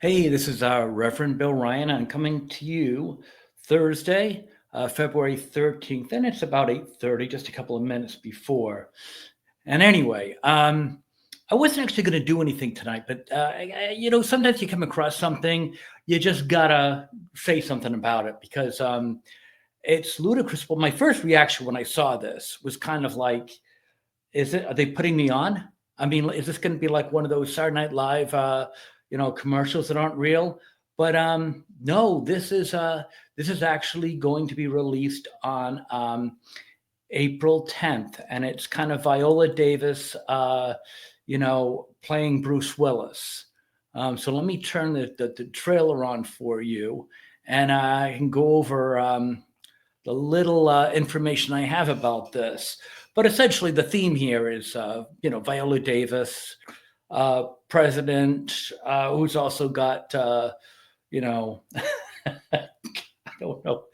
Hey, this is Reverend Bill Ryan. I'm coming to you Thursday, February 13th, and it's about 8:30, just a couple of minutes before. And anyway, I wasn't actually going to do anything tonight, but sometimes you come across something, you just gotta say something about it because it's ludicrous. Well, my first reaction when I saw this was kind of like, are they putting me on? I mean, is this going to be like one of those Saturday Night Live, commercials that aren't real? But no, this is actually going to be released on April 10th, and it's kind of Viola Davis, playing Bruce Willis. So let me turn the trailer on for you, and I can go over the little information I have about this. But essentially, the theme here is, Viola Davis, president, who's also got, you know, I don't know.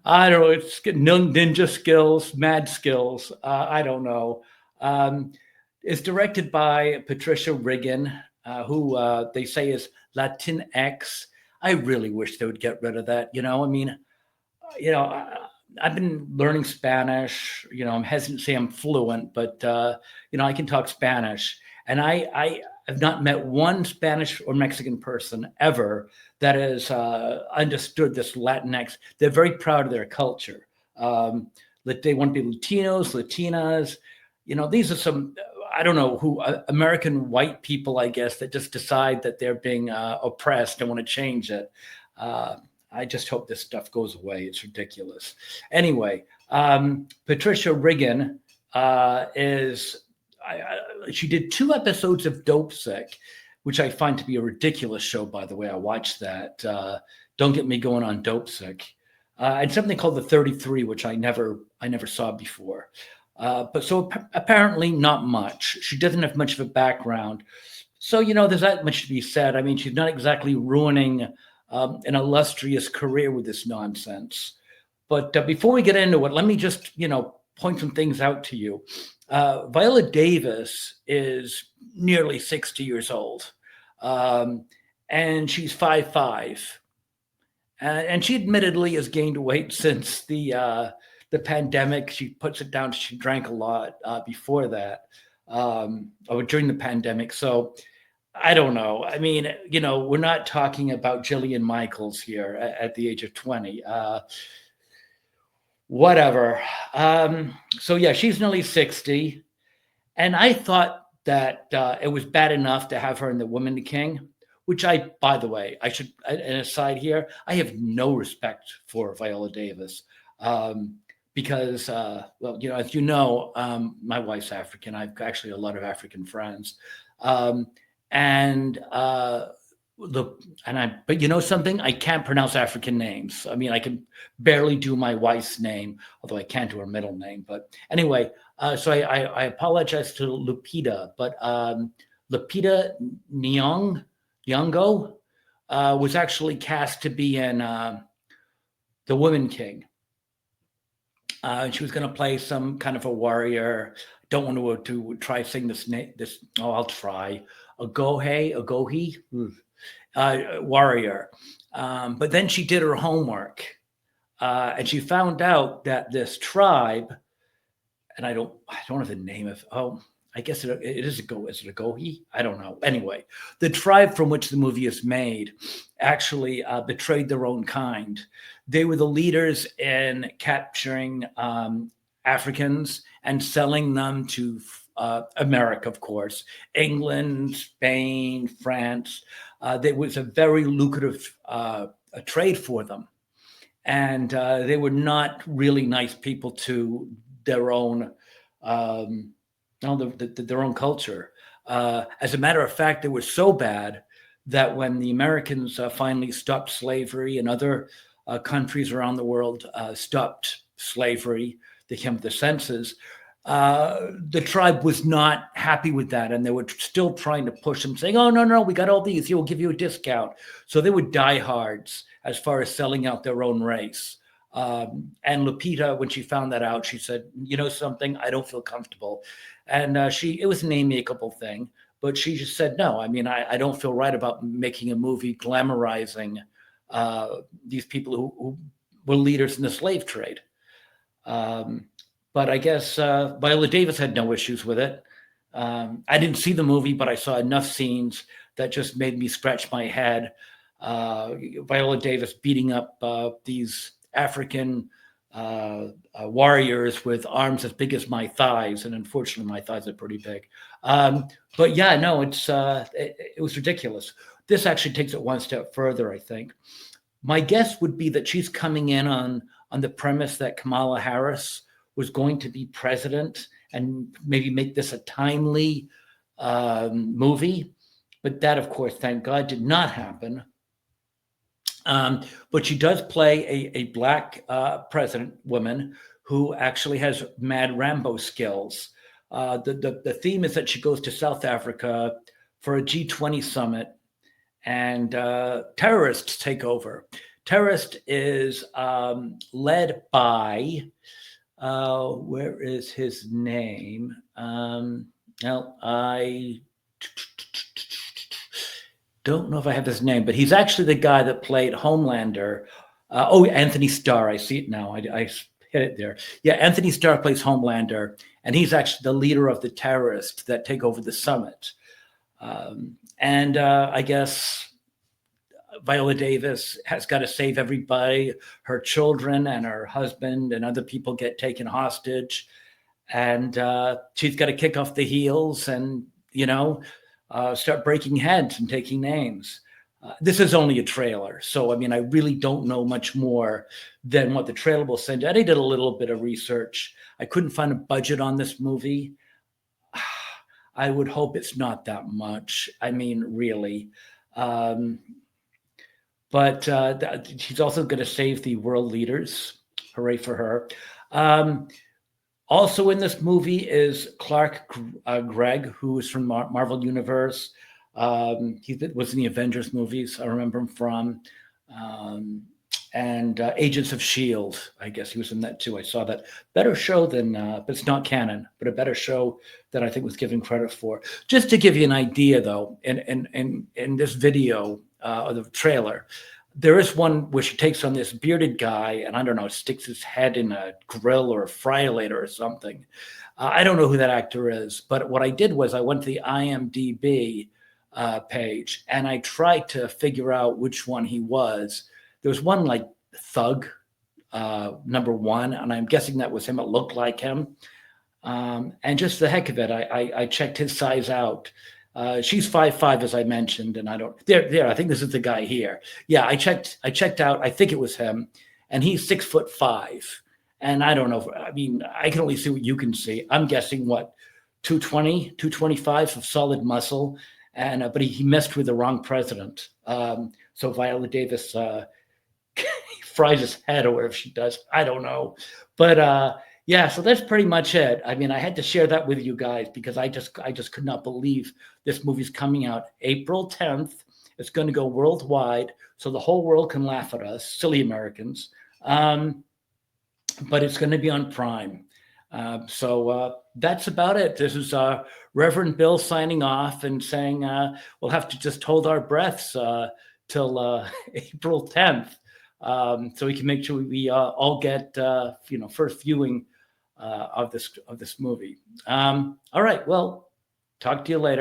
I don't know. It's ninja skills, mad skills. I don't know. Um, it's directed by Patricia Riggin, who they say is Latinx. I really wish they would get rid of that. I mean, you know, I, I've been learning Spanish. I'm hesitant to say I'm fluent, but I can talk Spanish, and I have not met one Spanish or Mexican person ever that has understood this Latinx. They're very proud of their culture. That they want to be Latinos, Latinas. These are some. I don't know who American white people, I guess, that just decide that they're being oppressed and want to change it. Uh, I just hope this stuff goes away. It's ridiculous. Anyway, Patricia Riggin is. She did 2 episodes of Dope Sick, which I find to be a ridiculous show. By the way, I watched that. Don't get me going on Dope Sick, and something called The 33, which I never saw before. But so apparently not much. She doesn't have much of a background. So, there's that much to be said. I mean, she's not exactly ruining an illustrious career with this nonsense. But before we get into it, let me just, point some things out to you. Viola Davis is nearly 60 years old, um, and she's 5'5". And she admittedly has gained weight since the pandemic. She puts it down. She drank a lot before that, or during the pandemic. So I don't know. I mean, we're not talking about Jillian Michaels here at the age of 20. Whatever. So yeah, she's nearly 60. And I thought that it was bad enough to have her in The Woman King, which by the way, an aside here, I have no respect for Viola Davis. Because, well, as you know, my wife's African. I've actually a lot of African friends. Um, and the but you know something, I can't pronounce African names. I mean, I can barely do my wife's name, although I can't do her middle name. But anyway, so I apologize to Lupita, but Lupita Nyong'o was actually cast to be in The Woman King. She was going to play some kind of a warrior. Don't want to try saying this name. This, oh, I'll try. Agohi, warrior. But then she did her homework, and she found out that this tribe, and I don't have the name of. Oh, I guess it is a go. Is it a Gohi? I don't know. Anyway, the tribe from which the movie is made actually betrayed their own kind. They were the leaders in capturing Africans and selling them to America, of course, England, Spain, France. There was a very lucrative a trade for them, and they were not really nice people to their own um, no, their own culture. As a matter of fact, they were so bad that when the Americans finally stopped slavery and other countries around the world stopped slavery, they came to the census, the tribe was not happy with that. And they were still trying to push them, saying, oh, no, no, we got all these. Here, we'll give you a discount. So they were diehards as far as selling out their own race. And Lupita, when she found that out, she said, you know something, I don't feel comfortable. And it was an amicable thing. but she just said no. I mean, I don't feel right about making a movie glamorizing these people who were leaders in the slave trade. Um, but I guess Viola Davis had no issues with it. I didn't see the movie, but I saw enough scenes that just made me scratch my head. Viola Davis beating up these African warriors with arms as big as my thighs, and unfortunately, my thighs are pretty big. But yeah, no, it was ridiculous. This actually takes it one step further, I think. My guess would be that she's coming in on the premise that Kamala Harris was going to be president and maybe make this a timely movie. But that, of course, thank God, did not happen. But she does play a black president woman who actually has mad Rambo skills. The theme is that she goes to South Africa for a G20 summit, and terrorists take over. Terrorist is led by, where is his name? Well, I don't know if I have his name, but he's actually the guy that played Homelander. Anthony Starr. I see it now. I hit it there. Yeah, Anthony Starr plays Homelander, and he's actually the leader of the terrorists that take over the summit. And I guess Viola Davis has got to save everybody. Her children and her husband and other people get taken hostage. And she's got to kick off the heels and, start breaking heads and taking names. This is only a trailer. So, I mean, I really don't know much more than what the trailer will send. I did a little bit of research. I couldn't find a budget on this movie. I would hope it's not that much. I mean, really. But she's also going to save the world leaders. Hooray for her. Also in this movie is Clark Gregg, who is from Marvel Universe. He was in the Avengers movies. I remember him from. And Agents of S.H.I.E.L.D. I guess he was in that too. I saw that. Better show than, but it's not canon, but a better show that I think was given credit for. Just to give you an idea, though, in this video, or the trailer, there is one where she takes on this bearded guy, and I don't know, sticks his head in a grill or a fry-later or something. I don't know who that actor is, but what I did was I went to the IMDb page, and I tried to figure out which one he was. There was one like Thug, number one, and I'm guessing that was him. It looked like him. And just the heck of it, I checked his size out. She's 5'5", as I mentioned, and I don't there. I think this is the guy here. Yeah, I checked out. I think it was him, and he's 6'5", and I don't know. I mean, I can only see what you can see. I'm guessing what 220, 225 of solid muscle, and but he messed with the wrong president. So Viola Davis fries his head or whatever she does. I don't know, but yeah, so that's pretty much it. I mean, I had to share that with you guys because I just could not believe this movie's coming out April 10th. It's going to go worldwide, so the whole world can laugh at us, silly Americans. But it's going to be on Prime. So that's about it. This is Reverend Bill signing off and saying we'll have to just hold our breaths till April 10th. So we can make sure we all get first viewing of this movie. All right. Well, talk to you later.